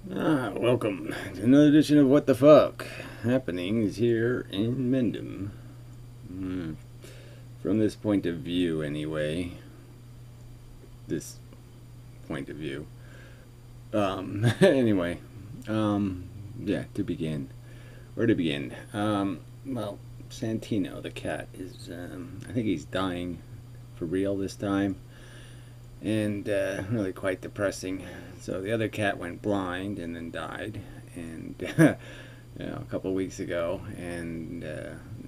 Welcome to another edition of What the Fuck Happenings here in Mendham. From this point of view, anyway. This point of view. Anyway, yeah, to begin. Where to begin? Well, Santino, the cat, is, I think he's dying for real this time. And really quite depressing. So the other cat went blind and then died, and a couple of weeks ago, and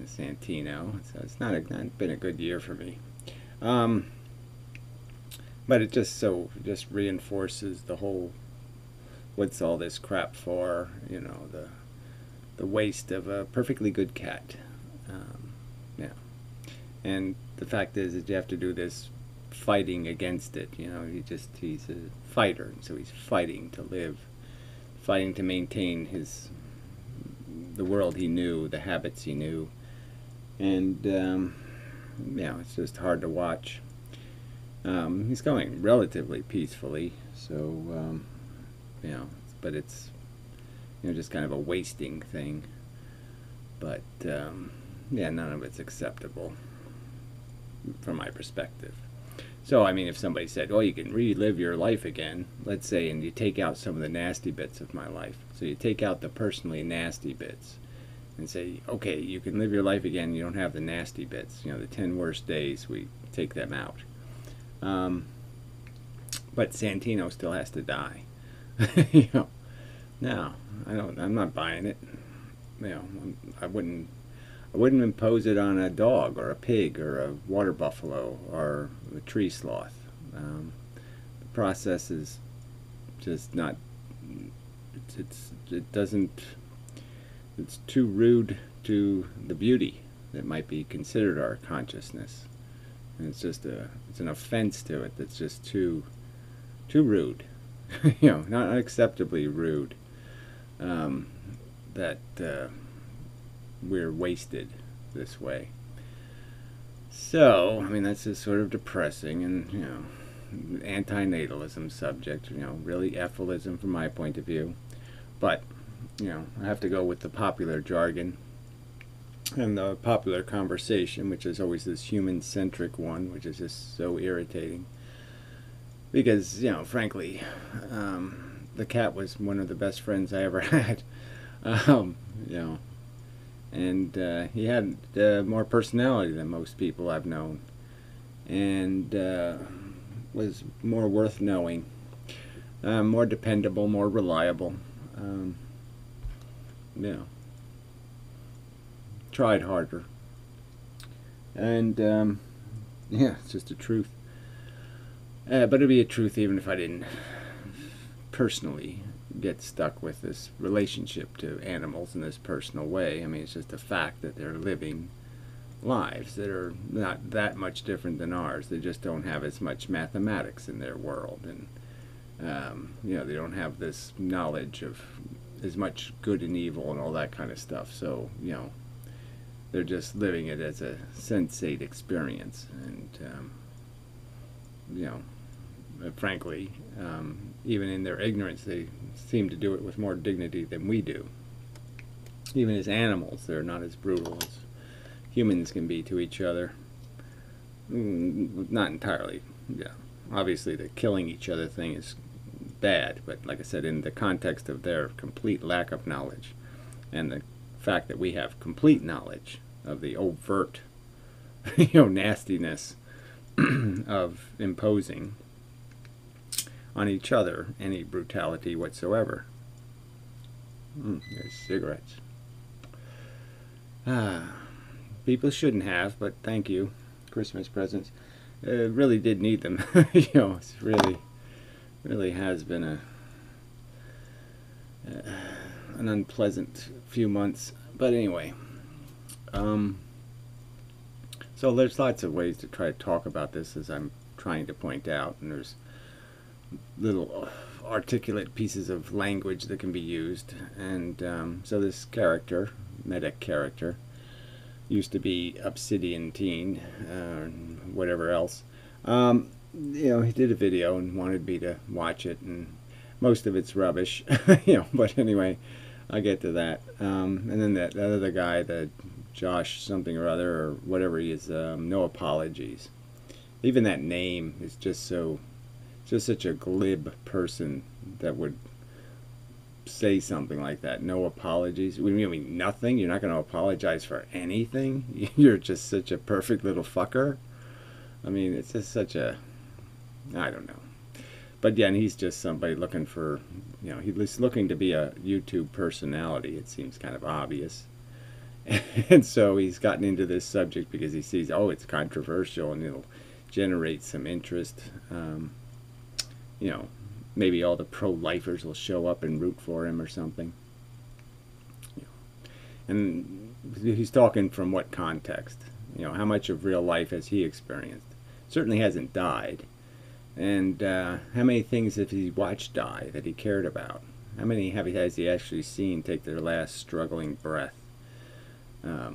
Santino. So it's not been a good year for me. But it just reinforces the whole what's all this crap for? The waste of a perfectly good cat. Yeah, and the fact is that you have to do this fighting against it. He's a fighter, so he's fighting to live, fighting to maintain the world he knew, the habits he knew, and it's just hard to watch. He's going relatively peacefully, so but it's just kind of a wasting thing. But none of it's acceptable from my perspective. So, I mean, if somebody said, oh, you can relive your life again, let's say, and you take out some of the nasty bits of my life. So you take out the personally nasty bits and say, okay, you can live your life again, you don't have the nasty bits. The 10 worst days, we take them out. But Santino still has to die. No, I'm not buying it. I wouldn't impose it on a dog or a pig or a water buffalo or a tree sloth. The process is just not. It's too rude to the beauty that might be considered our consciousness, and it's an offense to it that's just too rude. Not unacceptably rude. That we're wasted this way. So, I mean, that's just sort of depressing, and antinatalism subject, really effelism from my point of view. But I have to go with the popular jargon and the popular conversation, which is always this human-centric one, which is just so irritating. Because, frankly, the cat was one of the best friends I ever had. And he had more personality than most people I've known, and was more worth knowing, more dependable, more reliable. Tried harder, and it's just a truth. But it'd be a truth even if I didn't personally get stuck with this relationship to animals in this personal way. I mean, it's just a fact that they're living lives that are not that much different than ours. They just don't have as much mathematics in their world, and they don't have this knowledge of as much good and evil and all that kind of stuff. So they're just living it as a sensate experience, and frankly, even in their ignorance, they seem to do it with more dignity than we do. Even as animals, they're not as brutal as humans can be to each other. Not entirely. Yeah, obviously the killing each other thing is bad, but like I said, in the context of their complete lack of knowledge, and the fact that we have complete knowledge of the overt, nastiness of imposing on each other any brutality whatsoever. There's cigarettes. People shouldn't have, but thank you. Christmas presents. Really did need them. It's really has been an unpleasant few months. But anyway, so there's lots of ways to try to talk about this, as I'm trying to point out, and there's little articulate pieces of language that can be used. And so this character, medic character, used to be Obsidian Teen, whatever else. He did a video and wanted me to watch it, and most of it's rubbish, but anyway, I'll get to that. And then that other guy, the Josh something or other, or whatever he is, no apologies. Even that name is just such a glib person that would say something like that. No apologies. What do you mean, nothing? You're not going to apologize for anything? You're just such a perfect little fucker. I mean, it's just such a, I don't know. But yeah, and he's just somebody looking for, he's looking to be a YouTube personality. It seems kind of obvious. And so he's gotten into this subject because he sees, oh, it's controversial and it'll generate some interest. Maybe all the pro-lifers will show up and root for him or something. And he's talking from what context? How much of real life has he experienced? Certainly hasn't died. And how many things has he watched die that he cared about? How many has he actually seen take their last struggling breath? How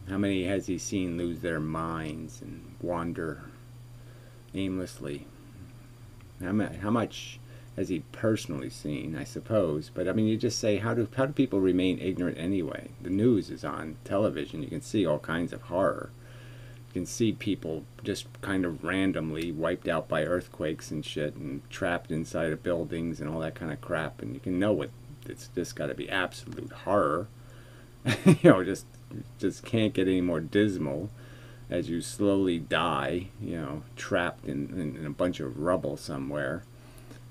many has he seen lose their minds and wander aimlessly? How much has he personally seen, I suppose? But I mean, you just say, how do people remain ignorant anyway? The news is on television. You can see all kinds of horror. You can see people just kind of randomly wiped out by earthquakes and shit, and trapped inside of buildings and all that kind of crap. And you can know it's just got to be absolute horror. Just can't get any more dismal as you slowly die, trapped in a bunch of rubble somewhere.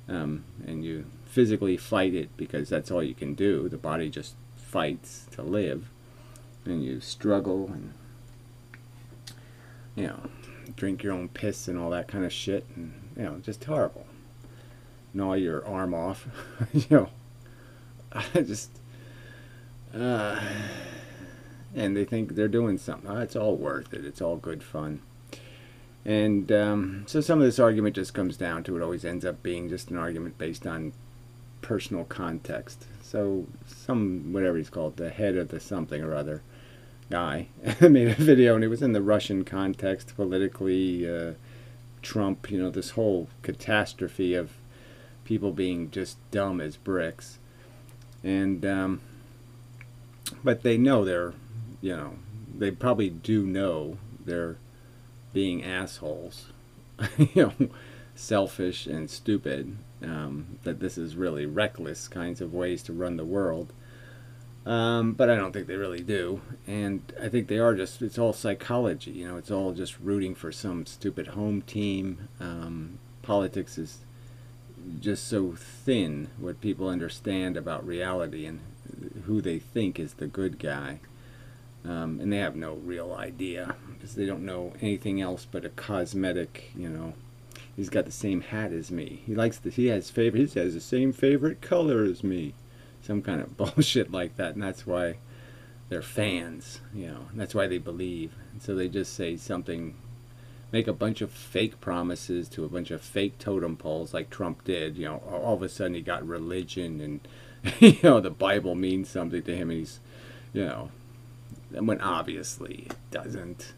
And you physically fight it because that's all you can do. The body just fights to live. And you struggle and, drink your own piss and all that kind of shit. And, just horrible. Gnaw your arm off. I just... and they think they're doing something. Oh, it's all worth it. It's all good fun. And so some of this argument just comes down to, it always ends up being just an argument based on personal context. So whatever he's called, the head of the something or other guy, made a video, and it was in the Russian context, politically, Trump, this whole catastrophe of people being just dumb as bricks. And but they know they probably do know they're being assholes, selfish and stupid, that this is really reckless kinds of ways to run the world. But I don't think they really do. And I think they are it's all psychology, it's all just rooting for some stupid home team. Politics is just so thin what people understand about reality and who they think is the good guy. And they have no real idea because they don't know anything else but a cosmetic, he's got the same hat as me. He has the same favorite color as me. Some kind of bullshit like that, and that's why they're fans, and that's why they believe. And so they just say something, make a bunch of fake promises to a bunch of fake totem poles like Trump did. All of a sudden he got religion and the Bible means something to him, and he's, when obviously it doesn't.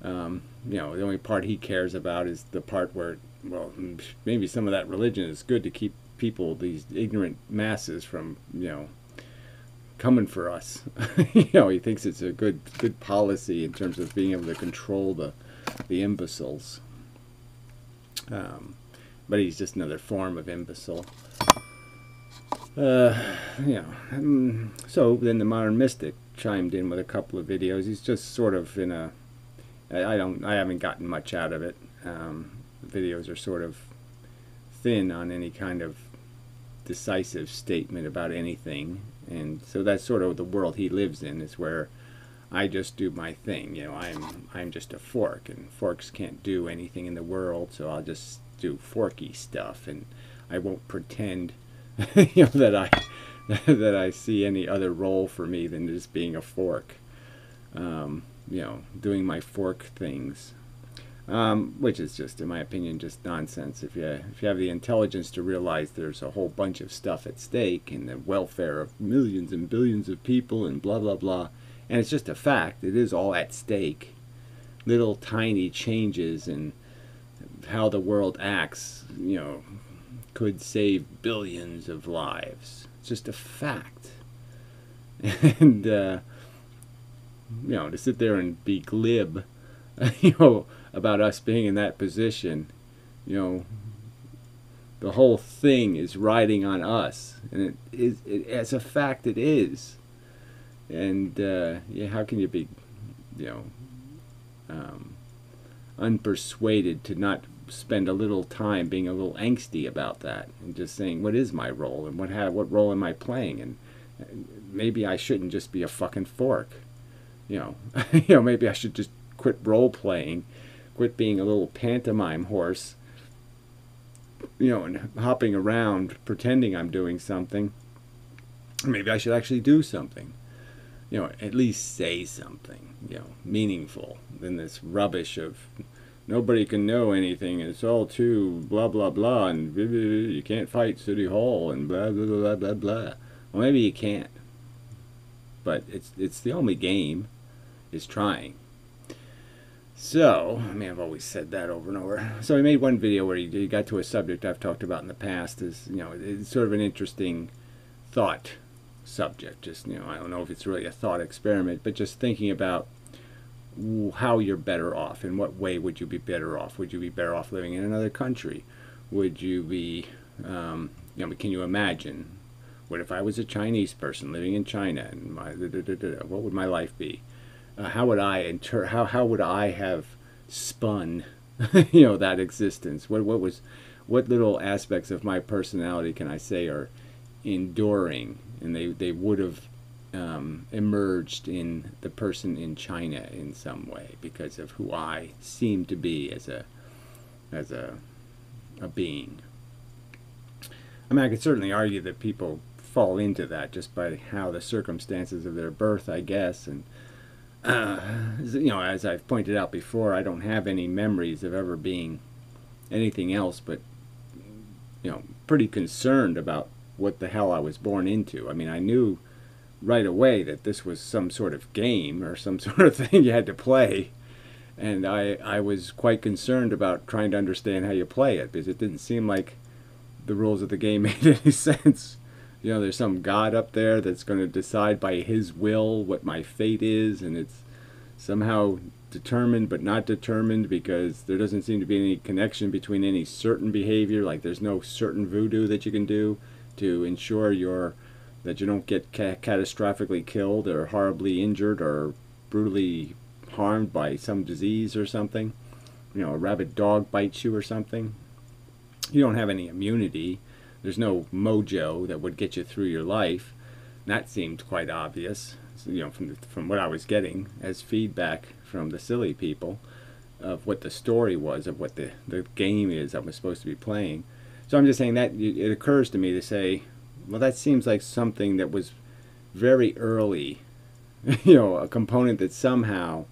The only part he cares about is the part where, well, maybe some of that religion is good to keep people, these ignorant masses, from, coming for us. He thinks it's a good policy in terms of being able to control the imbeciles. But he's just another form of imbecile. So then the Modern Mystic chimed in with a couple of videos. He's just sort of in a, I haven't gotten much out of it. The videos are sort of thin on any kind of decisive statement about anything, and so that's sort of the world he lives in, is where I just do my thing. I'm just a fork, and forks can't do anything in the world, so I'll just do forky stuff, and I won't pretend that I see any other role for me than just being a fork. Doing my fork things, which is just, in my opinion, just nonsense. If you have the intelligence to realize there's a whole bunch of stuff at stake and the welfare of millions and billions of people and blah blah blah, and it's just a fact, it is all at stake. Little tiny changes in how the world acts, could save billions of lives. It's just a fact. And, you know, to sit there and be glib, you know, about us being in that position, you know, the whole thing is riding on us. And as a fact, it is. And, yeah, how can you be, you know, unpersuaded to not spend a little time being a little angsty about that and just saying, what is my role and what role am I playing, and maybe I shouldn't just be a fucking fork, you know. You know, maybe I should just quit role playing, quit being a little pantomime horse, you know, and hopping around pretending I'm doing something. Maybe I should actually do something, you know, at least say something, you know, meaningful, than this rubbish of nobody can know anything, and it's all too blah blah blah, and you can't fight City Hall, and blah blah blah blah blah. Well, maybe you can't, but it's the only game is trying. So, I mean, I've always said that over and over. So I made one video where he got to a subject I've talked about in the past. Is, you know, it's sort of an interesting thought subject. Just, you know, I don't know if it's really a thought experiment, but just thinking about how you're better off. In what way would you be better off? Would you be better off living in another country? Would you be, you know, can you imagine, what if I was a Chinese person living in China, and what would my life be? How would I how would I have spun, you know, that existence? What little aspects of my personality can I say are enduring, and they would have emerged in the person in China in some way because of who I seem to be as a being. I mean, I could certainly argue that people fall into that just by how the circumstances of their birth, I guess, and you know, as I've pointed out before, I don't have any memories of ever being anything else but, you know, pretty concerned about what the hell I was born into. I mean, I knew right away that this was some sort of game or some sort of thing you had to play, and I was quite concerned about trying to understand how you play it, because it didn't seem like the rules of the game made any sense. You know, there's some God up there that's going to decide by his will what my fate is, and it's somehow determined but not determined, because there doesn't seem to be any connection between any certain behavior. Like, there's no certain voodoo that you can do to ensure that you don't get catastrophically killed or horribly injured or brutally harmed by some disease or something. You know, a rabid dog bites you or something. You don't have any immunity. There's no mojo that would get you through your life. That seemed quite obvious, you know, from what I was getting as feedback from the silly people of what the story was, of what the game is I was supposed to be playing. So I'm just saying that it occurs to me to say, well, that seems like something that was very early, you know, a component that somehow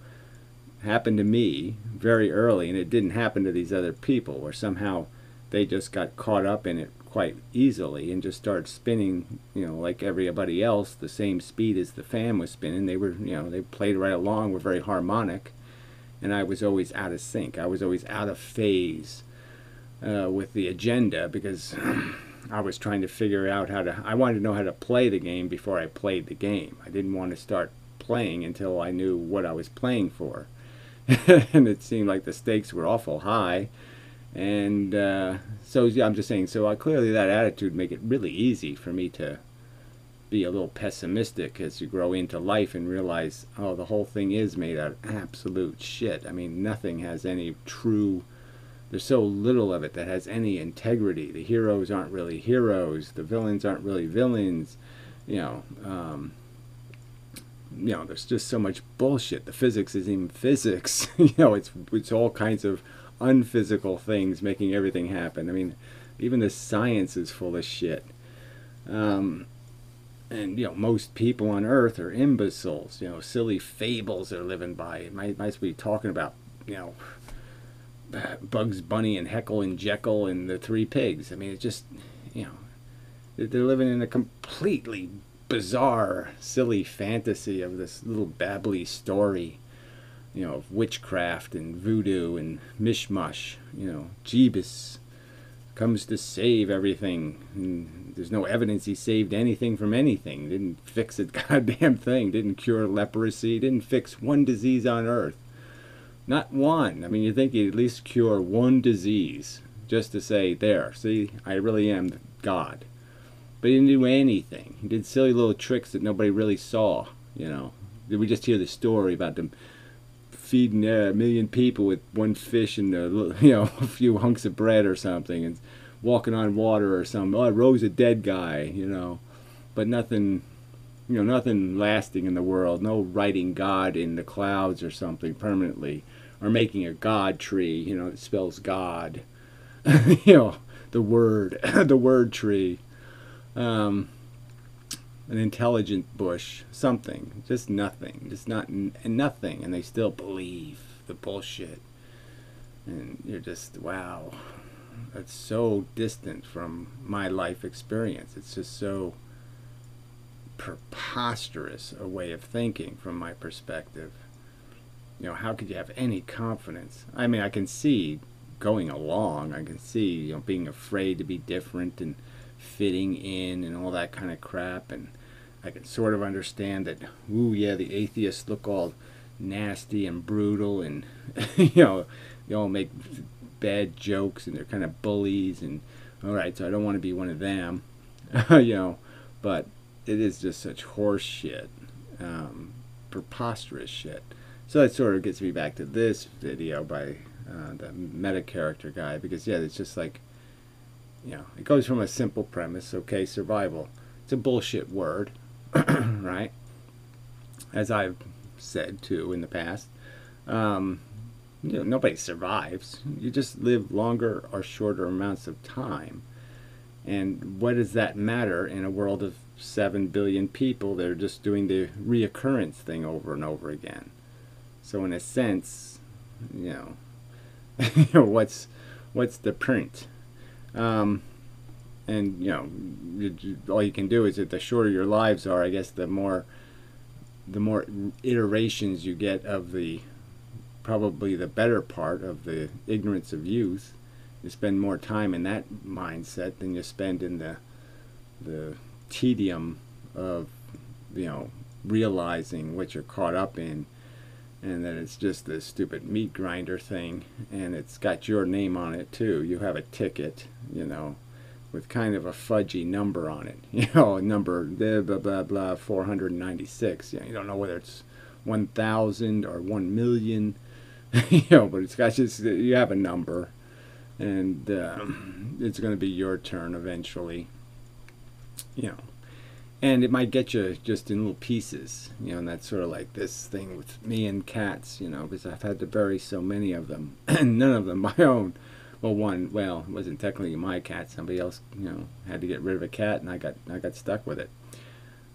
happened to me very early, and it didn't happen to these other people, or somehow they just got caught up in it quite easily and just started spinning, you know, like everybody else, the same speed as the fan was spinning. They were, you know, they played right along, were very harmonic, and I was always out of sync. I was always out of phase with the agenda, because I was trying to figure out I wanted to know how to play the game before I played the game. I didn't want to start playing until I knew what I was playing for. And it seemed like the stakes were awful high. And so, yeah, I'm just saying, so clearly that attitude make it really easy for me to be a little pessimistic as you grow into life and realize, oh, the whole thing is made out of absolute shit. I mean, nothing has any true, there's so little of it that has any integrity. The heroes aren't really heroes. The villains aren't really villains. You know, there's just so much bullshit. The physics isn't even physics. You know, it's all kinds of unphysical things making everything happen. I mean, even the science is full of shit. And, you know, most people on Earth are imbeciles. You know, silly fables they're living by. It might be talking about, you know, Bugs Bunny and Heckle and Jekyll and the Three Pigs. I mean, it's just, you know, they're living in a completely bizarre, silly fantasy of this little babbly story, you know, of witchcraft and voodoo and mishmash, you know, Jeebus. comes to save everything. And there's no evidence he saved anything from anything. Didn't fix a goddamn thing. Didn't cure leprosy. Didn't fix one disease on earth. Not one. I mean, you think he'd at least cure one disease just to say, there, see, I really am God. But he didn't do anything. He did silly little tricks that nobody really saw, you know. Did we just hear the story about them feeding a million people with one fish and a few hunks of bread or something, and walking on water or something? Oh, I rose a dead guy, you know. But nothing, nothing lasting in the world. No writing God in the clouds or something permanently, or making a God tree, that spells God. The word, the word tree. An intelligent bush, something, just nothing, nothing, and they still believe the bullshit. And you're just, wow, that's so distant from my life experience. It's just so preposterous a way of thinking from my perspective. How could you have any confidence? I mean, I can see going along, I can see, being afraid to be different and fitting in and all that kind of crap, and I can sort of understand that, ooh, yeah, the atheists look all nasty and brutal, and they all make bad jokes, and they're kind of bullies, and all right, so I don't want to be one of them. But it is just such horse shit, preposterous shit. So that sort of gets me back to this video by the meta character guy, because yeah, it's just like, it goes from a simple premise, okay, survival. It's a bullshit word, right? As I've said too in the past, nobody survives. You just live longer or shorter amounts of time. And what does that matter in a world of 7 billion people that are just doing the reoccurrence thing over and over again? So in a sense, what's the print? And all you can do is that the shorter your lives are, I guess the more iterations you get of probably the better part of the ignorance of youth. You spend more time in that mindset than you spend in the tedium of realizing what you're caught up in, and that it's just this stupid meat grinder thing, and it's got your name on it too. You have a ticket, with kind of a fudgy number on it, number blah blah blah, blah 496. You don't know whether it's 1,000 or 1 million, but it's got just, you have a number, and it's going to be your turn eventually, and it might get you just in little pieces, and that's sort of like this thing with me and cats, because I've had to bury so many of them, and none of them my own. Well, one, it wasn't technically my cat. Somebody else, had to get rid of a cat, and I got stuck with it.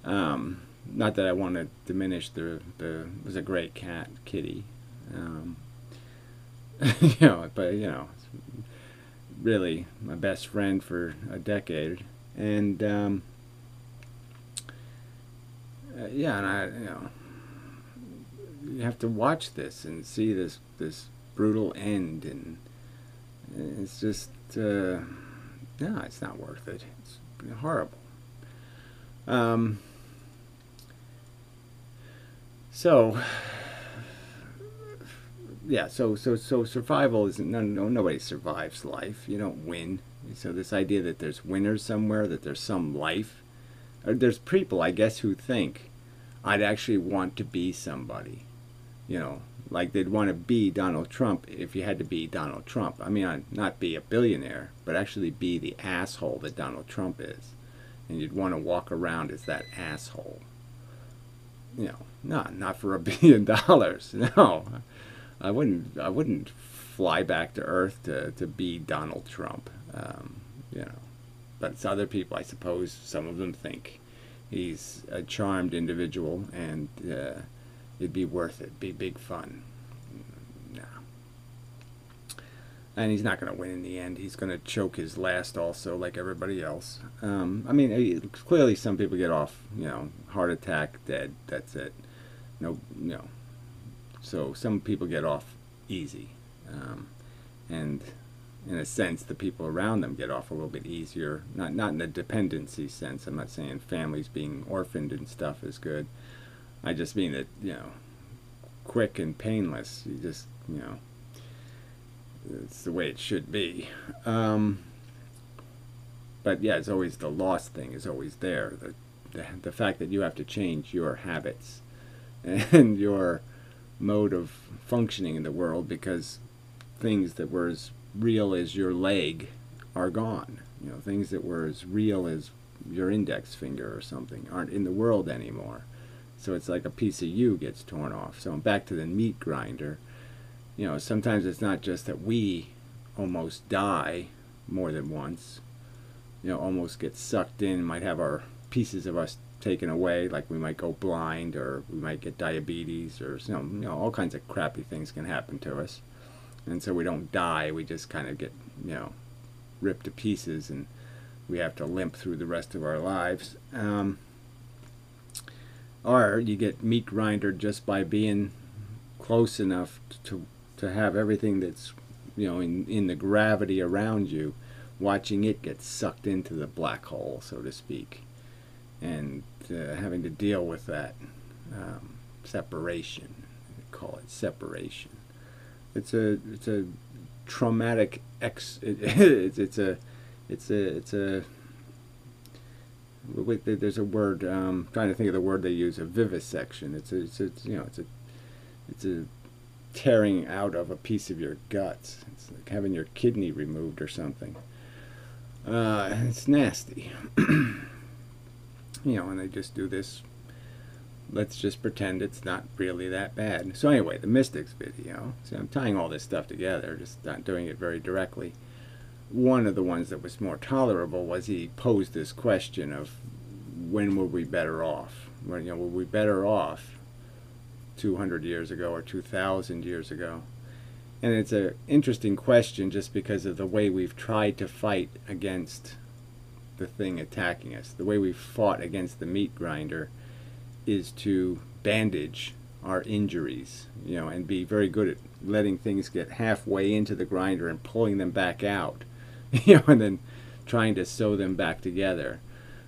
Not that I want to diminish it was a great cat, Kitty. But it's really my best friend for a decade, and yeah, and I, you have to watch this and see this brutal end, and it's just no, it's not worth it. It's horrible. So yeah, so survival isn't, nobody survives life. You don't win. So this idea that there's winners somewhere, that there's some life, there's people, I guess, who think I'd actually want to be somebody, like they'd want to be Donald Trump if you had to be Donald Trump. I mean, not be a billionaire, but actually be the asshole that Donald Trump is, and you'd want to walk around as that asshole. No, not for $1 billion. No, I wouldn't fly back to Earth to be Donald Trump. But it's other people, I suppose. Some of them think he's a charmed individual, and it'd be worth it. Be big fun. No. And he's not going to win in the end. He's going to choke his last also, like everybody else. I mean, clearly some people get off, heart attack, dead, that's it. No. So some people get off easy. And in a sense, the people around them get off a little bit easier. Not in the dependency sense. I'm not saying families being orphaned and stuff is good. I just mean that, you know, quick and painless. You just, you know, it's the way it should be. But yeah, it's always the loss thing is always there. The fact that you have to change your habits and your mode of functioning in the world because things that were as real as your leg are gone. You know, things that were as real as your index finger or something aren't in the world anymore. So it's like a piece of you gets torn off. So back to the meat grinder, you know, sometimes it's not just that we almost die more than once, you know, almost get sucked in, might have our pieces of us taken away, like we might go blind or we might get diabetes or you know all kinds of crappy things can happen to us. And so we don't die, we just kind of get, you know, ripped to pieces and we have to limp through the rest of our lives. Or you get meat grindered just by being close enough to have everything that's, you know, in the gravity around you, watching it get sucked into the black hole, so to speak, and having to deal with that separation. We call it separation. It's a traumatic there's a word, trying to think of the word they use, a vivisection. It's a tearing out of a piece of your guts. It's like having your kidney removed or something. It's nasty. You know, and they just do this. Let's just pretend it's not really that bad. So anyway, the mystics video. See, I'm tying all this stuff together, just not doing it very directly. One of the ones that was more tolerable was he posed this question of when were we better off? When, you know, were we better off 200 years ago or 2,000 years ago? And it's an interesting question just because of the way we've tried to fight against the thing attacking us. The way we've fought against the meat grinder is to bandage our injuries, you know, and be very good at letting things get halfway into the grinder and pulling them back out, you know, and then trying to sew them back together.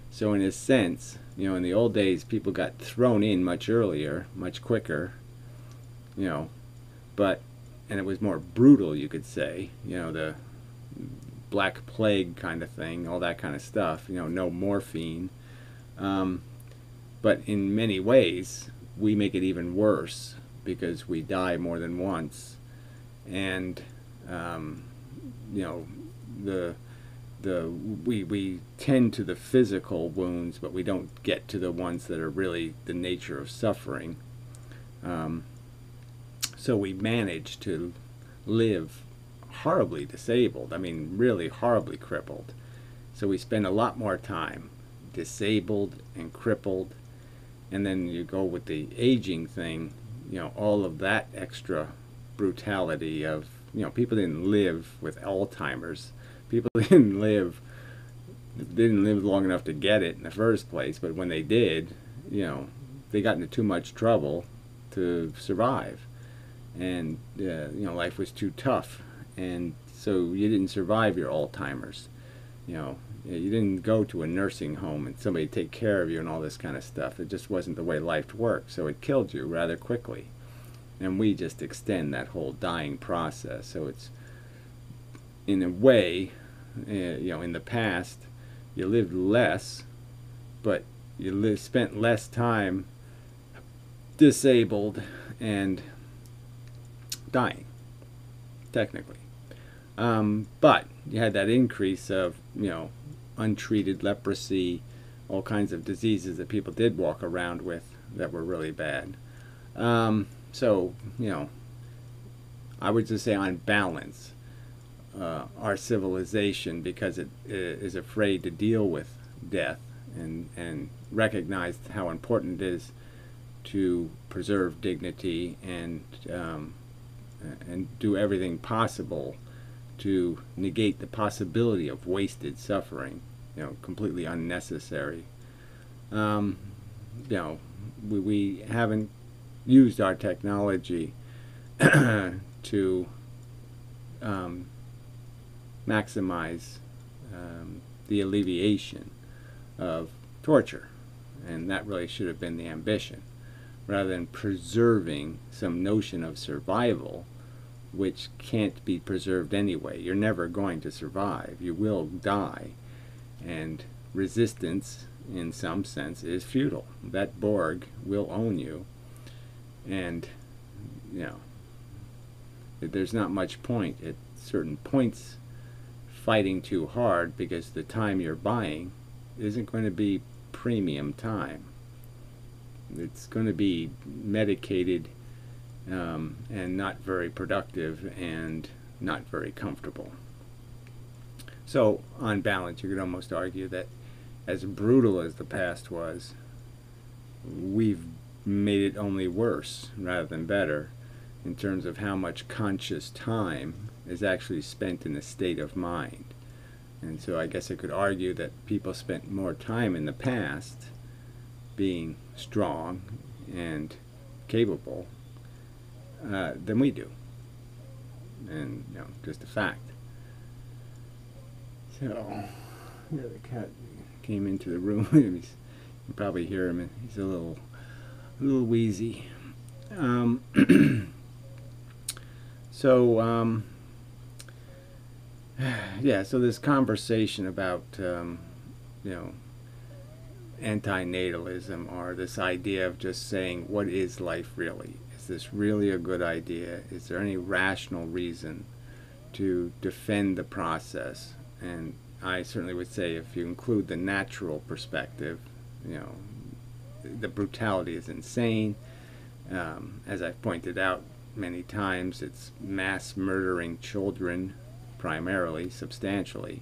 So in a sense, you know, in the old days, people got thrown in much earlier, much quicker, you know, and it was more brutal, you could say, you know, the Black Plague kind of thing, all that kind of stuff, you know, no morphine. But in many ways, we make it even worse because we die more than once. And, you know, we tend to the physical wounds, but we don't get to the ones that are really the nature of suffering. So we manage to live horribly disabled. I mean, really horribly crippled. So we spend a lot more time disabled and crippled. And then you go with the aging thing, you know, all of that extra brutality of, you know, people didn't live with Alzheimer's. People didn't live long enough to get it in the first place, but when they did, you know, they got into too much trouble to survive. And, you know, life was too tough. And so you didn't survive your Alzheimer's. You know, you didn't go to a nursing home and somebody take care of you and all this kind of stuff. It just wasn't the way life worked. So it killed you rather quickly. And we just extend that whole dying process. So it's, in a way, you know, in the past, you lived less, but you spent less time disabled and dying, technically. But you had that increase of, you know, untreated leprosy, all kinds of diseases that people did walk around with that were really bad. So, you know, I would just say on balance, our civilization, because it is afraid to deal with death and recognize how important it is to preserve dignity and do everything possible to negate the possibility of wasted suffering, you know, completely unnecessary. You know, we haven't used our technology to maximize the alleviation of torture. And that really should have been the ambition, rather than preserving some notion of survival which can't be preserved anyway. You're never going to survive. You will die. And resistance, in some sense, is futile. That Borg will own you. And, you know, there's not much point at certain points fighting too hard, because the time you're buying isn't going to be premium time. It's going to be medicated and not very productive and not very comfortable. So, on balance, you could almost argue that as brutal as the past was, we've made it only worse rather than better in terms of how much conscious time is actually spent in a state of mind. And so I guess I could argue that people spent more time in the past being strong and capable than we do. And, you know, just a fact. So, yeah, the cat came into the room. You can probably hear him. He's a little wheezy. Yeah, so this conversation about, you know, antinatalism, or this idea of just saying, what is life really? Is this really a good idea? Is there any rational reason to defend the process? And I certainly would say, if you include the natural perspective, you know, the brutality is insane. As I've pointed out many times, it's mass murdering children, primarily, substantially.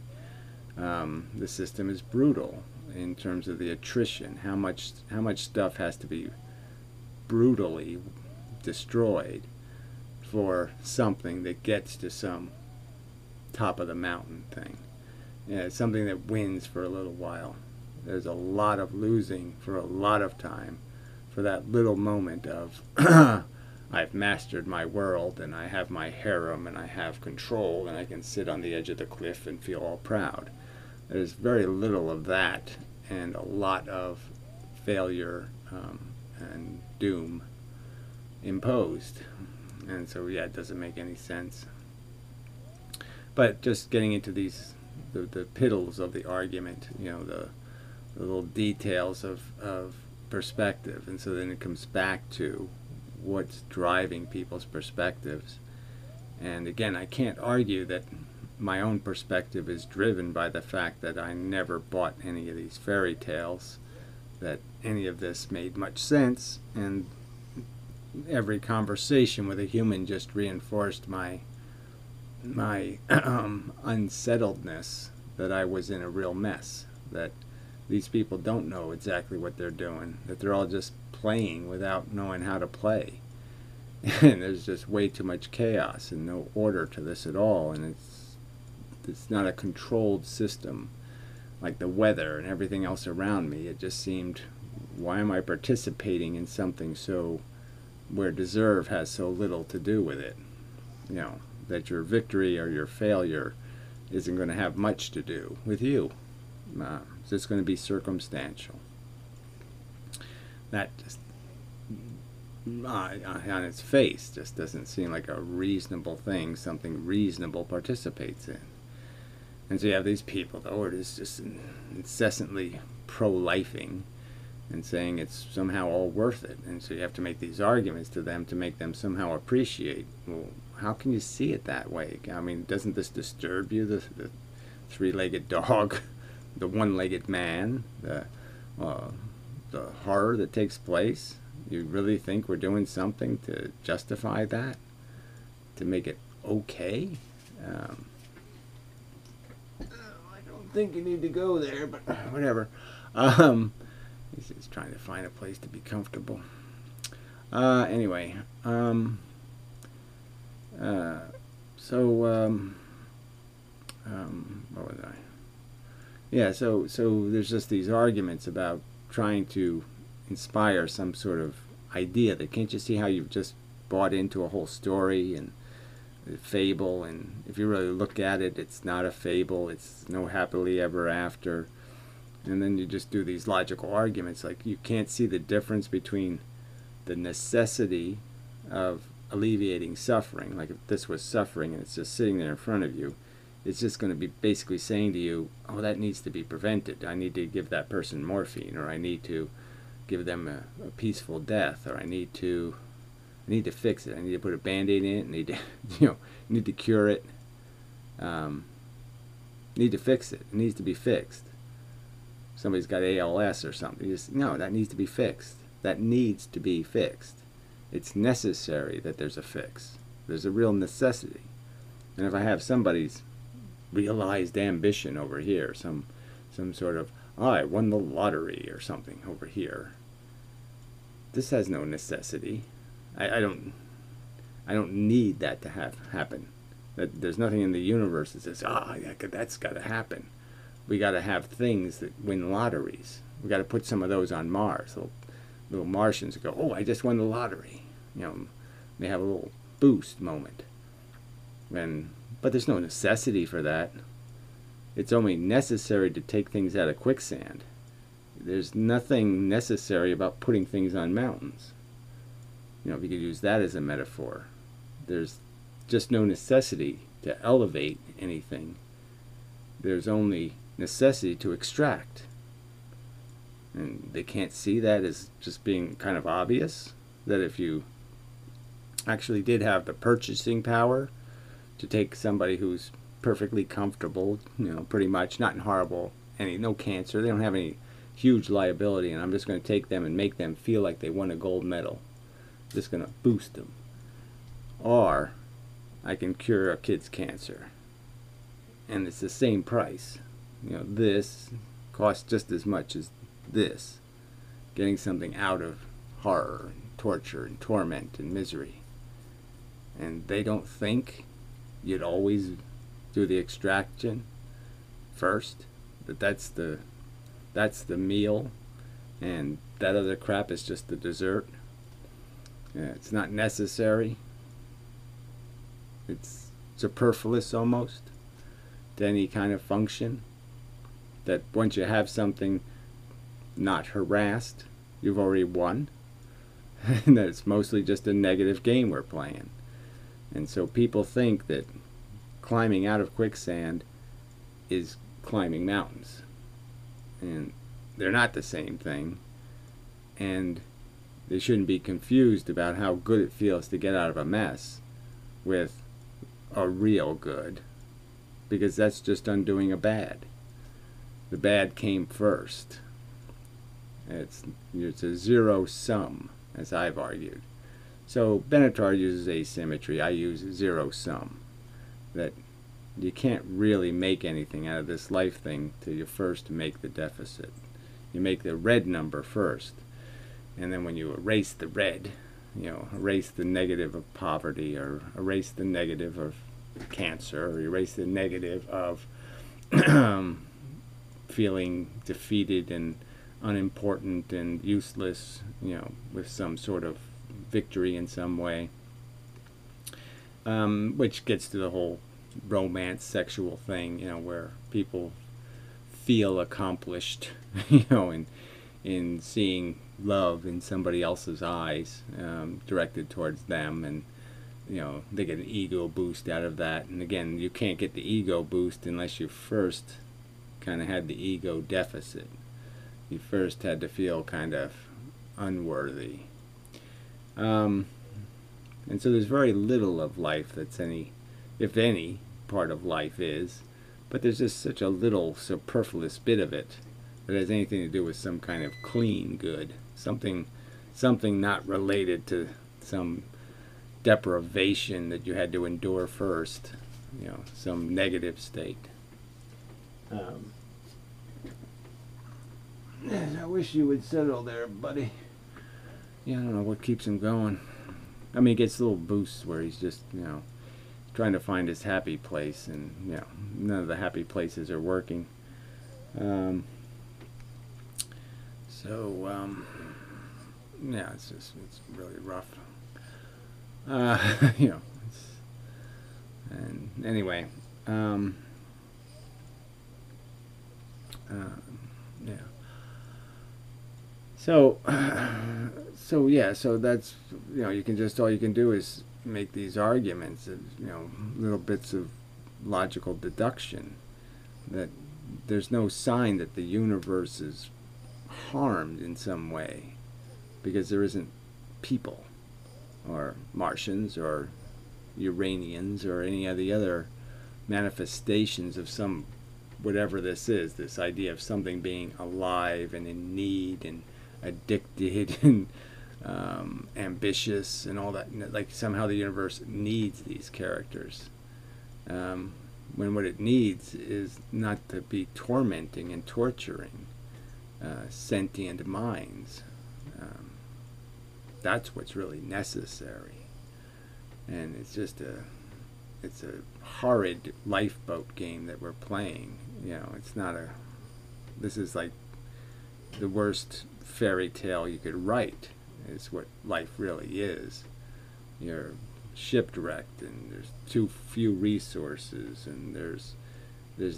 The system is brutal in terms of the attrition. How much stuff has to be brutally destroyed for something that gets to some top of the mountain thing. Yeah, it's something that wins for a little while. There's a lot of losing for a lot of time for that little moment of I've mastered my world, and I have my harem, and I have control, and I can sit on the edge of the cliff and feel all proud. There's very little of that, and a lot of failure and doom imposed. And so, yeah, it doesn't make any sense. But just getting into these, the piddles of the argument, you know, the little details of perspective. And so then it comes back to what's driving people's perspectives. And again, I can't argue that my own perspective is driven by the fact that I never bought any of these fairy tales, that any of this made much sense, and every conversation with a human just reinforced my unsettledness, that I was in a real mess, that these people don't know exactly what they're doing, that they're all just playing without knowing how to play. And there's just way too much chaos and no order to this at all, and it's not a controlled system like the weather and everything else around me. It just seemed, why am I participating in something so where deserve has so little to do with it? You know, that your victory or your failure isn't going to have much to do with you. It's just going to be circumstantial. That just, on its face, just doesn't seem like a reasonable thing, something reasonable participates in. And so you have these people, though, who are just incessantly pro-lifing and saying it's somehow all worth it. And so you have to make these arguments to them to make them somehow appreciate, well, how can you see it that way? I mean, doesn't this disturb you, the three-legged dog, the one-legged man, the horror that takes place? You really think we're doing something to justify that? To make it okay? I don't think you need to go there, but whatever. He's just trying to find a place to be comfortable. Anyway, what was I? Yeah, so there's just these arguments about trying to inspire some sort of idea that, can't you see how you've just bought into a whole story, and fable, and if you really look at it, it's not a fable. It's no happily ever after. And then you just do these logical arguments like you can't see the difference between the necessity of alleviating suffering. Like if this was suffering and it's just sitting there in front of you, it's just going to be basically saying to you, oh, that needs to be prevented. I need to give that person morphine, or I need to give them a peaceful death, or I need to fix it. I need to put a Band-Aid in it. I need to, need to cure it. Need to fix it. It needs to be fixed. Somebody's got ALS or something. You just, no, that needs to be fixed. That needs to be fixed. It's necessary that there's a fix. There's a real necessity. And if I have somebody's realized ambition over here, some sort of, oh, I won the lottery or something over here, this has no necessity. I don't need that to happen. There's nothing in the universe that says, that's got to happen. We got to have things that win lotteries. We got to put some of those on Mars. Little Martians go, oh, I just won the lottery. They have a little boost moment. But there's no necessity for that. It's only necessary to take things out of quicksand. There's nothing necessary about putting things on mountains. If you could use that as a metaphor. There's just no necessity to elevate anything. There's only necessity to extract. And they can't see that as just being kind of obvious, that if you actually did have the purchasing power to take somebody who's perfectly comfortable, pretty much, not in horrible, no cancer, they don't have any huge liability, and I'm just going to take them and make them feel like they won a gold medal. Just going to boost them. Or I can cure a kid's cancer, and it's the same price. This costs just as much as this, getting something out of horror and torture and torment and misery. And they don't think you'd always do the extraction first, that's the meal, and that other crap is just the dessert. It's not necessary. It's superfluous almost to any kind of function. That once you have something not harassed, you've already won. And that it's mostly just a negative game we're playing. And so people think that climbing out of quicksand is climbing mountains. And they're not the same thing. And they shouldn't be confused about how good it feels to get out of a mess with a real good, because that's just undoing a bad. The bad came first. It's a zero sum, as I've argued. So Benatar uses asymmetry. I use zero sum. That you can't really make anything out of this life thing till you first make the deficit. You make the red number first. And then when you erase the red, erase the negative of poverty, or erase the negative of cancer, or erase the negative of feeling defeated and unimportant and useless, with some sort of victory in some way, which gets to the whole romance sexual thing, where people feel accomplished, in seeing love in somebody else's eyes, directed towards them, and they get an ego boost out of that. And again, you can't get the ego boost unless you first kind of had the ego deficit. You first had to feel kind of unworthy. And so there's very little of life that's if any, part of life is, but there's just such a little superfluous bit of it that has anything to do with some kind of clean good, something not related to some deprivation that you had to endure first, some negative state. I wish you would settle there, buddy. I don't know what keeps him going. I mean, he gets little boosts where he's just, trying to find his happy place, and, none of the happy places are working. It's really rough. It's And anyway, um, yeah. So, so that's, you can just, all you can do is make these arguments, little bits of logical deduction, that there's no sign that the universe is harmed in some way, because there isn't people, or Martians, or Uranians, or any of the other manifestations of some, whatever this is, this idea of something being alive and in need and addicted and ambitious and all that. Like somehow the universe needs these characters, when what it needs is not to be tormenting and torturing sentient minds. That's what's really necessary. And it's just it's a horrid lifeboat game that we're playing. It's not this is like the worst fairy tale you could write, is what life really is. You're shipwrecked, and there's too few resources, and there's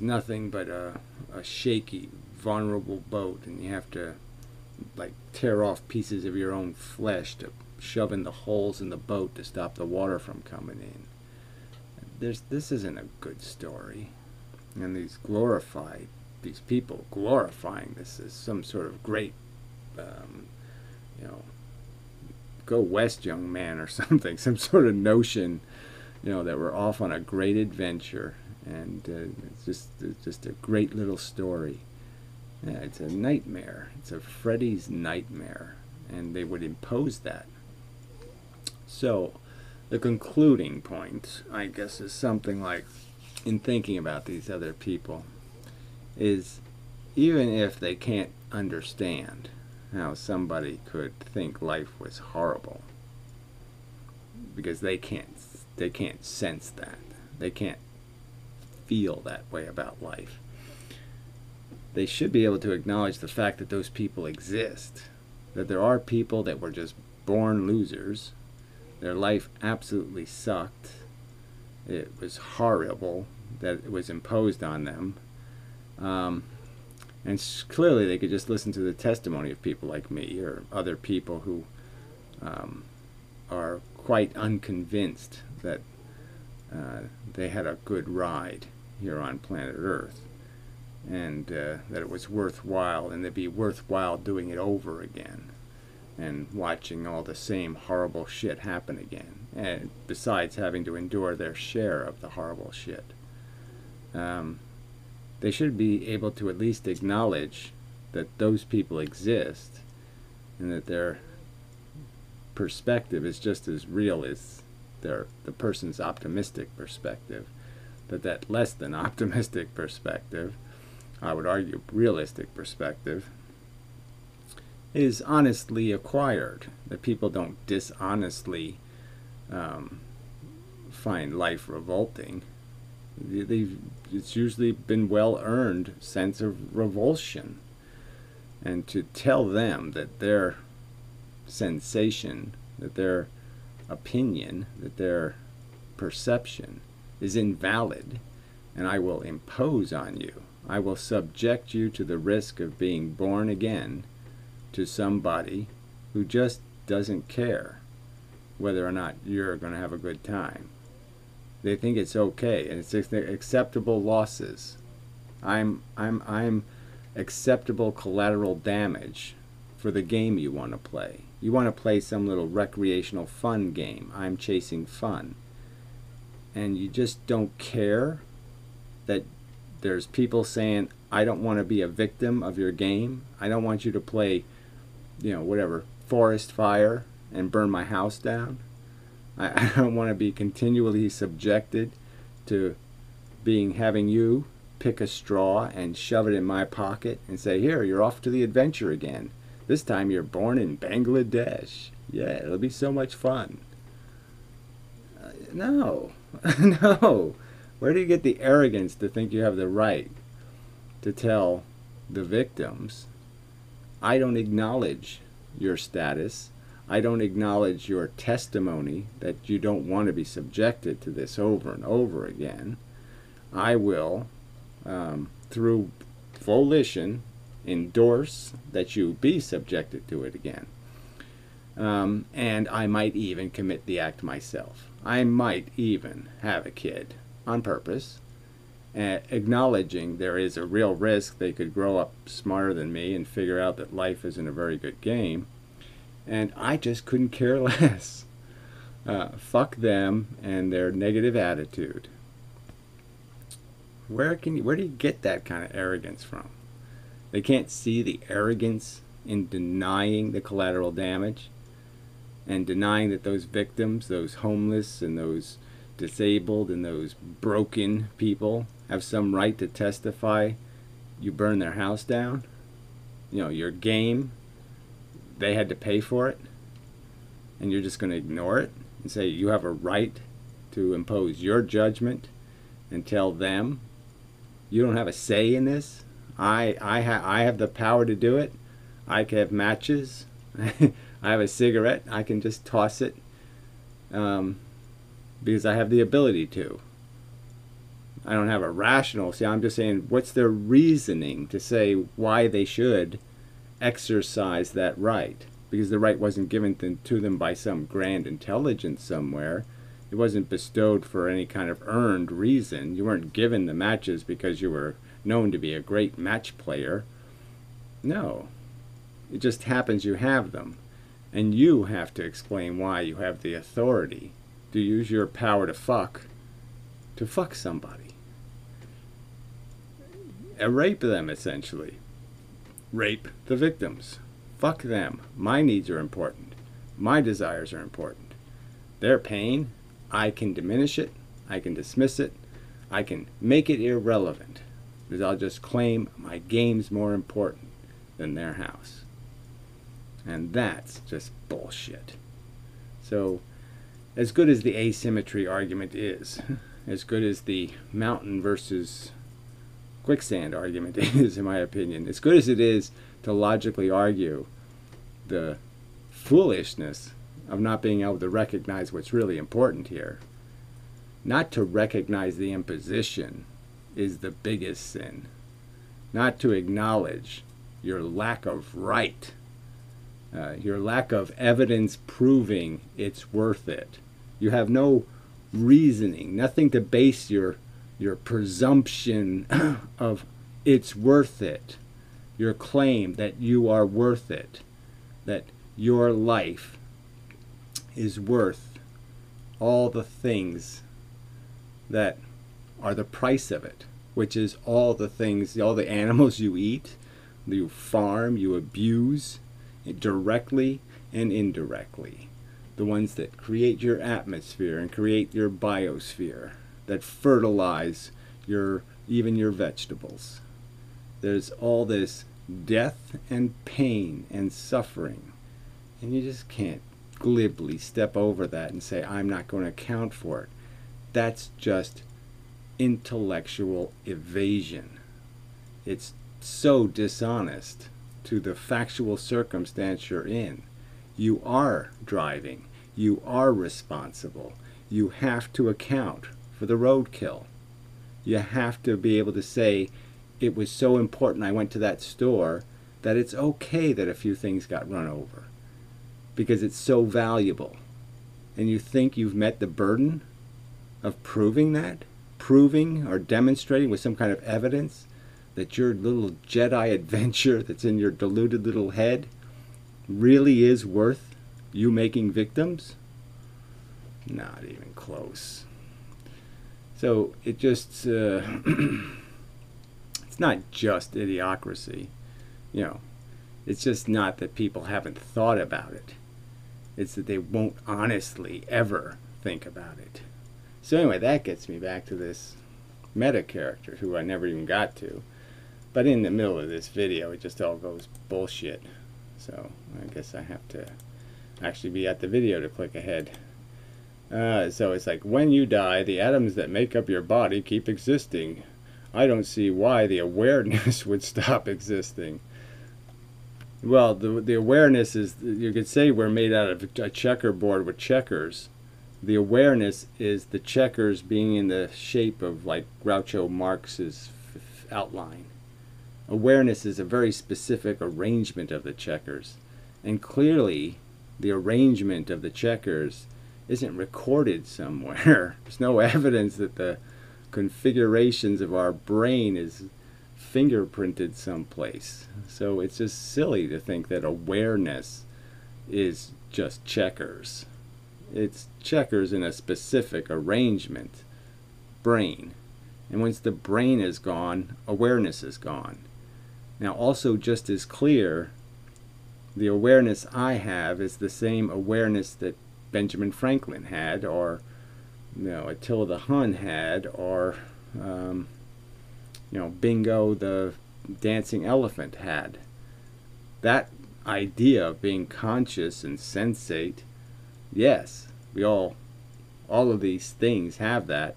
nothing but a shaky, vulnerable boat, and you have to like tear off pieces of your own flesh to shove in the holes in the boat to stop the water from coming in. This isn't a good story. And these people glorifying this as some sort of great, go west, young man, or something, some sort of notion, that we're off on a great adventure, and it's just a great little story. Yeah, it's a nightmare. It's a Freddy's nightmare, and they would impose that. So, the concluding point, I guess, is something like, in thinking about these other people, is even if they can't understand how somebody could think life was horrible, because they can't sense that, they can't feel that way about life, they should be able to acknowledge the fact that those people exist, that there are people that were just born losers. Their life absolutely sucked. It was horrible that it was imposed on them. And clearly they could just listen to the testimony of people like me, or other people who are quite unconvinced that they had a good ride here on planet Earth, and that it was worthwhile, and it'd be worthwhile doing it over again, and watching all the same horrible shit happen again, and besides having to endure their share of the horrible shit. They should be able to at least acknowledge that those people exist, and that their perspective is just as real as the person's optimistic perspective, but that less than optimistic perspective, I would argue realistic perspective, is honestly acquired, that people don't dishonestly find life revolting. It's usually been well-earned sense of revulsion, and to tell them that their sensation, that their opinion, that their perception is invalid, and I will impose on you, I will subject you to the risk of being born again to somebody who just doesn't care whether or not you're going to have a good time. They think it's okay, and it's acceptable losses. I'm acceptable collateral damage for the game you want to play. You want to play some little recreational fun game. I'm chasing fun. And you just don't care that there's people saying, I don't want to be a victim of your game. I don't want you to play, whatever, forest fire and burn my house down. I don't want to be continually subjected to having you pick a straw and shove it in my pocket and say, here, you're off to the adventure again. This time you're born in Bangladesh. Yeah, it'll be so much fun. No. No. Where do you get the arrogance to think you have the right to tell the victims, I don't acknowledge your status. I don't acknowledge your testimony that you don't want to be subjected to this over and over again, I will, through volition, endorse that you be subjected to it again. And I might even commit the act myself. I might even have a kid on purpose, acknowledging there is a real risk they could grow up smarter than me and figure out that life isn't a very good game. And I just couldn't care less. Fuck them and their negative attitude. Where do you get that kind of arrogance from? They can't see the arrogance in denying the collateral damage and denying that those victims, those homeless and those disabled and those broken people have some right to testify you burned their house down. You know, your game, they had to pay for it, and you're just going to ignore it and say you have a right to impose your judgment and tell them you don't have a say in this. I have the power to do it. I can have matches. I have a cigarette. I can just toss it because I have the ability to. I don't have a rational. See, I'm just saying, what's their reasoning to say why they should exercise that right? Because the right wasn't given to them by some grand intelligence somewhere. It wasn't bestowed for any kind of earned reason. You weren't given the matches because you were known to be a great match player. No. It just happens you have them. And you have to explain why you have the authority to use your power to fuck somebody. Rape them, essentially. Rape the victims. Fuck them. My needs are important. My desires are important. Their pain, I can diminish it. I can dismiss it. I can make it irrelevant. Because I'll just claim my game's more important than their house. And that's just bullshit. So, as good as the asymmetry argument is, as good as the mountain versus quicksand argument is, in my opinion, as good as it is to logically argue the foolishness of not being able to recognize what's really important here, not to recognize the imposition is the biggest sin. Not to acknowledge your lack of right, your lack of evidence proving it's worth it. You have no reasoning, nothing to base your presumption of it's worth it, your claim that you are worth it, that your life is worth all the things that are the price of it, which is all the things, all the animals you eat, you farm, you abuse, directly and indirectly. The ones that create your atmosphere and create your biosphere, that fertilize even your vegetables. There's all this death and pain and suffering, and you just can't glibly step over that and say, I'm not going to account for it. That's just intellectual evasion. It's so dishonest to the factual circumstance you're in. You are driving. You are responsible. You have to account for the roadkill. You have to be able to say, it was so important I went to that store that it's okay that a few things got run over because it's so valuable. And you think you've met the burden of proving that? Proving or demonstrating with some kind of evidence that your little Jedi adventure that's in your deluded little head really is worth you making victims? Not even close. So it just, it's not just idiocracy. You know, it's just not that people haven't thought about it. It's that they won't honestly ever think about it. So anyway, that gets me back to this meta character who I never even got to. But in the middle of this video, it just all goes bullshit. So I guess I have to actually be at the video to click ahead. So it's like, when you die, the atoms that make up your body keep existing. I don't see why the awareness would stop existing. Well, the awareness is, you could say we're made out of a checkerboard with checkers. The awareness is the checkers being in the shape of like Groucho Marx's outline. Awareness is a very specific arrangement of the checkers. And clearly, the arrangement of the checkers isn't recorded somewhere. There's no evidence that the configurations of our brain is fingerprinted someplace. So it's just silly to think that awareness is just checkers. It's checkers in a specific arrangement, brain. And once the brain is gone, awareness is gone. Now also just as clear, the awareness I have is the same awareness that Benjamin Franklin had, or Attila the Hun had, or Bingo the dancing elephant had. That idea of being conscious and sensate, yes, we all of these things have that,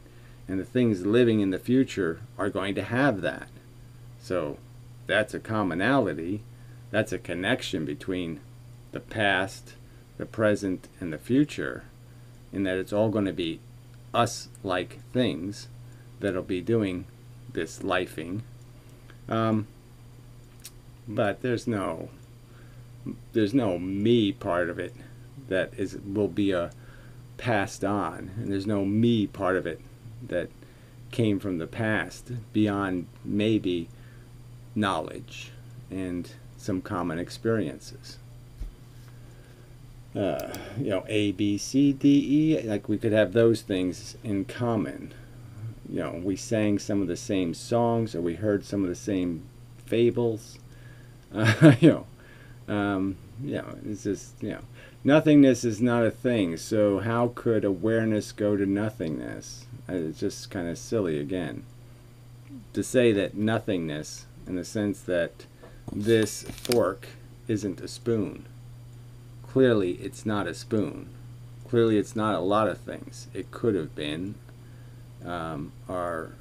and the things living in the future are going to have that. So that's a commonality. That's a connection between the past, the present, and the future, in that it's all going to be us-like things that'll be doing this lifing. But there's no me part of it that will be passed on, and there's no me part of it that came from the past beyond maybe knowledge and some common experiences. A, B, C, D, E, like we could have those things in common. We sang some of the same songs, or we heard some of the same fables. It's just, nothingness is not a thing, so how could awareness go to nothingness? It's just kind of silly again. To say that nothingness, in the sense that this fork isn't a spoon. Clearly it's not a spoon. Clearly it's not a lot of things. It could have been, or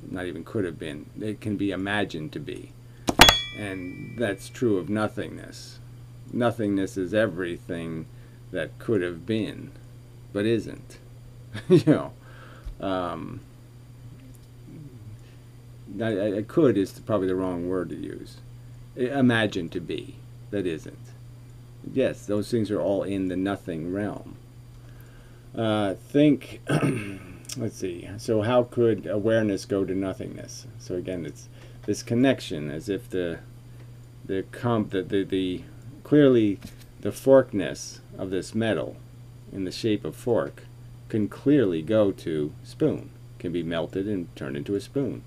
not even could have been. It can be imagined to be. And that's true of nothingness. Nothingness is everything that could have been, but isn't. Could is probably the wrong word to use. Imagine to be, that isn't. Yes, those things are all in the nothing realm. Think, let's see, so how could awareness go to nothingness? So again, it's this connection, as if clearly the forkness of this metal in the shape of fork can clearly go to spoon, can be melted and turned into a spoon.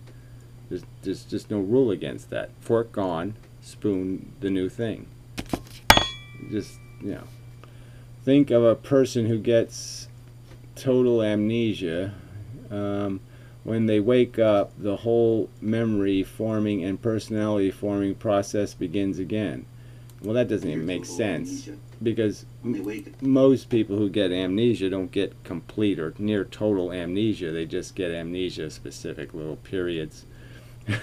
There's just no rule against that. Fork gone, spoon the new thing. Just, think of a person who gets total amnesia. When they wake up, the whole memory forming and personality forming process begins again. Well, that doesn't even make sense, because most people who get amnesia don't get complete or near total amnesia. They just get amnesia specific little periods.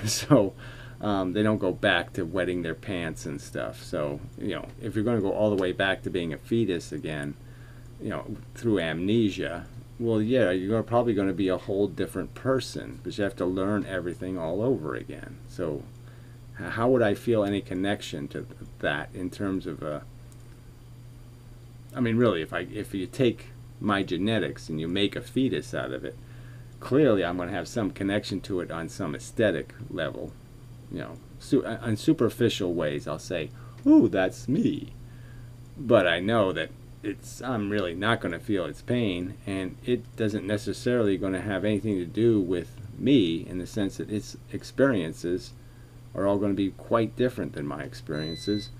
So they don't go back to wetting their pants and stuff. So if you're going to go all the way back to being a fetus again, through amnesia, well, yeah, you're probably going to be a whole different person, because you have to learn everything all over again. So how would I feel any connection to that in terms of I mean, really, if you take my genetics and you make a fetus out of it, clearly I'm going to have some connection to it on some aesthetic level. On superficial ways, I'll say, ooh, that's me. But I know that I'm really not going to feel its pain, and it doesn't necessarily going to have anything to do with me, in the sense that its experiences are all going to be quite different than my experiences,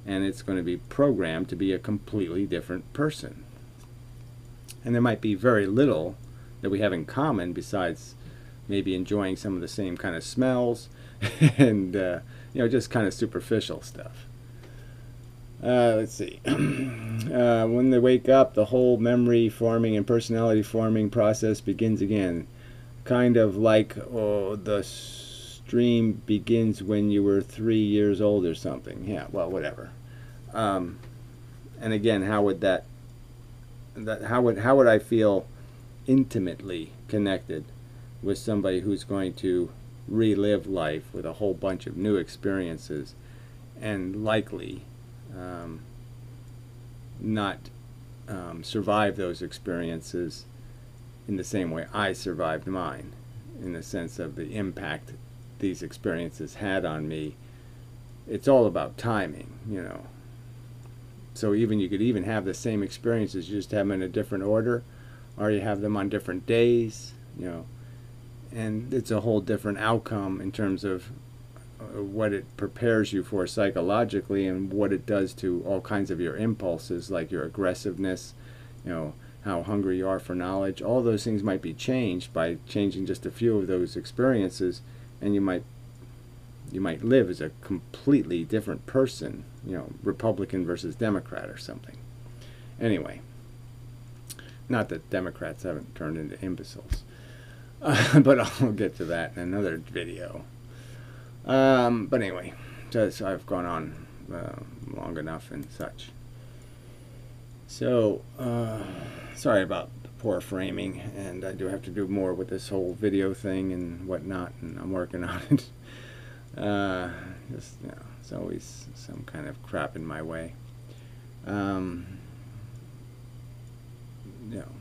and it's going to be programmed to be a completely different person. And there might be very little that we have in common, besides maybe enjoying some of the same kind of smells and just kind of superficial stuff. Let's see. When they wake up, the whole memory forming and personality forming process begins again. Kind of like the dream begins when you were 3 years old or something. Yeah, well, whatever. And again, how would how would I feel intimately connected with somebody who's going to relive life with a whole bunch of new experiences and likely not survive those experiences in the same way I survived mine, in the sense of the impact these experiences had on me. It's all about timing, you know. So even you could even have the same experiences, you just have them in a different order, or you have them on different days, you know, and it's a whole different outcome in terms of what it prepares you for psychologically and what it does to all kinds of your impulses, like your aggressiveness, you know, how hungry you are for knowledge. All those things might be changed by changing just a few of those experiences, and you might live as a completely different person, you know, Republican versus Democrat or something. Anyway, not that Democrats haven't turned into imbeciles, but I'll get to that in another video. But anyway, so I've gone on long enough and such. So, sorry about the poor framing, and I do have to do more with this whole video thing and whatnot, and I'm working on it. Just, you know, it's always some kind of crap in my way. You know,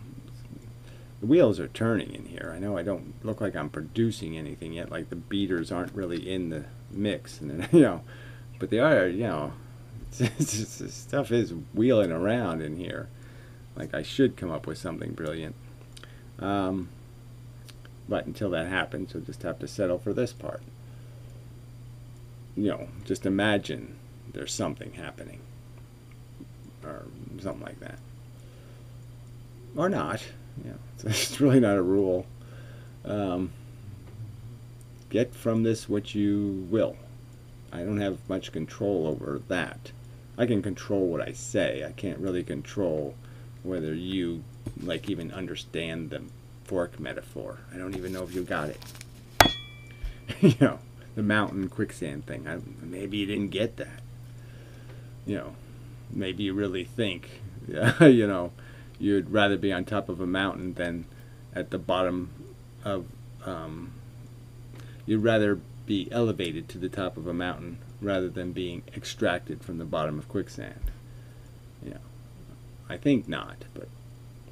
the wheels are turning in here. I know I don't look like I'm producing anything yet, like the beaters aren't really in the mix, and you know, but they are, you know, this stuff is wheeling around in here. Like I should come up with something brilliant. But until that happens, you'll just have to settle for this part. You know, just imagine there's something happening, or something like that, or not. You know, it's really not a rule. Get from this what you will. I don't have much control over that. I can control what I say. I can't really control whether you like even understand the fork metaphor. I don't even know if you got it. You know, the mountain quicksand thing. Maybe you didn't get that. You know, maybe you really think, you know, you'd rather be on top of a mountain than at the bottom of, you'd rather be elevated to the top of a mountain rather than being extracted from the bottom of quicksand. You know, I think not, but,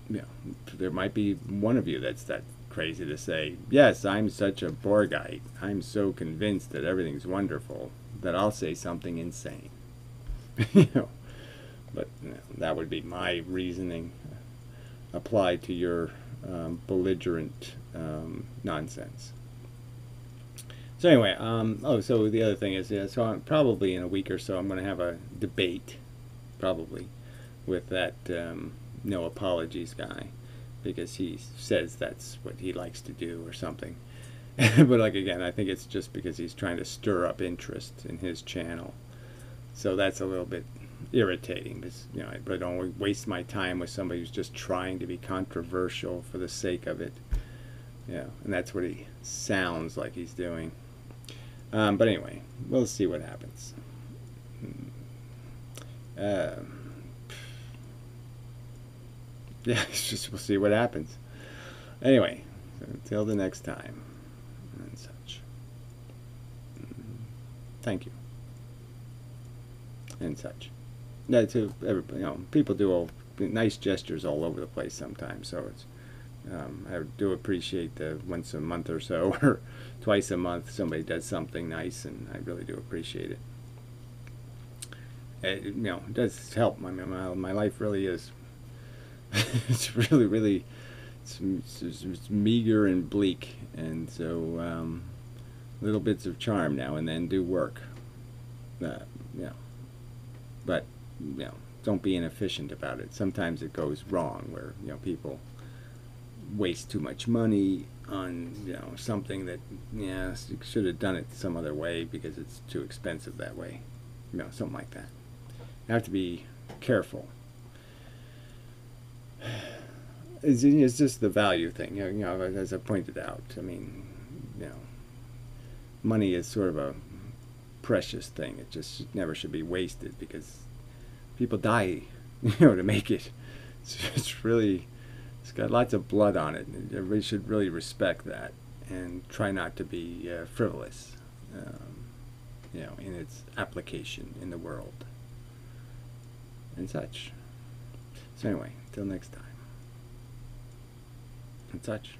you know, there might be one of you that's that crazy to say, yes, I'm such a Borgite. I'm so convinced that everything's wonderful that I'll say something insane. You know, but you know, that would be my reasoning applied to your belligerent nonsense. So anyway, oh, so the other thing is, yeah, so I'm probably in a week or so I'm going to have a debate, probably, with that no apologies guy, because he says that's what he likes to do or something. But like again, I think it's just because he's trying to stir up interest in his channel. So that's a little bit irritating, because you know, I really don't want to waste my time with somebody who's just trying to be controversial for the sake of it. Yeah, and that's what he sounds like he's doing. But anyway, we'll see what happens. Yeah, it's just we'll see what happens. Anyway, so until the next time and such. Thank you. And such. No, to everybody, you know, people do all nice gestures all over the place sometimes. So it's I do appreciate the once a month or so, or twice a month, somebody does something nice, and I really do appreciate it. It, you know, it does help. I mean, my life really is. It's really, it's meager and bleak, and so little bits of charm now and then do work. You know, but you know, don't be inefficient about it. Sometimes it goes wrong, where you know people waste too much money on, you know, something that, yeah, you should have done it some other way because it's too expensive that way. You know, something like that. You have to be careful. It's just the value thing, you know, as I pointed out. I mean, you know, money is sort of a precious thing. It just never should be wasted, because people die, to make it. It's really, it's got lots of blood on it. Everybody should really respect that and try not to be frivolous, in its application in the world and such. So anyway, till next time, and such.